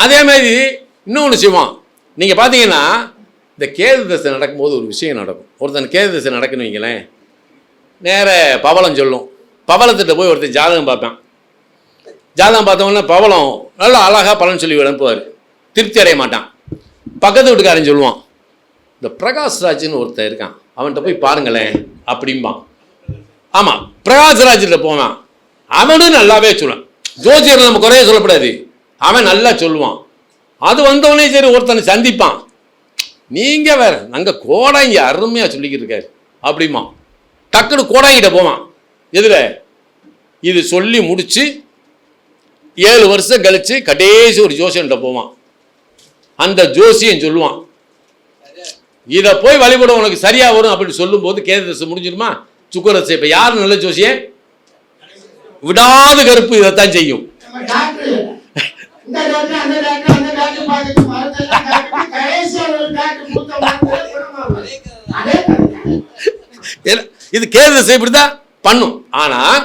அதே மாதிரி இன்னொன்று செய்வான். நீங்கள் பார்த்தீங்கன்னா இந்த கேது தசை நடக்கும்போது ஒரு விஷயம் நடக்கும். ஒருத்தன் கேது தசை நடக்குன்னு வைங்களேன், நேர பவளம் சொல்லும். பவளத்திட்ட போய் ஒருத்தன் ஜாதகம் பார்ப்பேன். ஜாதகம் பார்த்தவொன்னே பவளம் நல்லா அழகாக பலன் சொல்லி அனுப்புவார். திருப்தி அடைய மாட்டான். பக்கத்து வீட்டுக்காரன் சொல்லுவான், இந்த பிரகாஷ்ராஜ்னு ஒருத்தன் இருக்கான், அவன்கிட்ட போய் பாருங்களேன் அப்படிம்பான். ஆமாம், பிரகாஷ்ராஜில் போவான். அவனும் நல்லாவே சொல்லுவான். ஜோசியர் நம்ம குறைய சொல்லக்கூடாது, அவன் நல்லா சொல்லுவான். அது வந்தவனே சரி ஒருத்தனை சந்திப்பான். நீங்கள் வேற, நாங்கள் கோடாங்கி அருமையாக சொல்லிக்கிட்டு இருக்காரு அப்படிமா. டக்குன்னு கோடாங்கிட்ட போவான். எதில் இது சொல்லி முடித்து 7 வருஷம் கழித்து கடைசி ஒரு ஜோசியன்கிட்ட போவான். அந்த ஜோசியன் சொல்லுவான், இதை போய் வழிபட உனக்கு சரியாக வரும் அப்படின்னு சொல்லும்போது கேது தசை முடிஞ்சிருமா, சுக்கரசை. இப்போ யார் நல்ல ஜோசியன்? விடாது கருப்பு இதைத்தான் செய்யும். இது கேது தசை இப்படிதான் பண்ணும். ஆனால்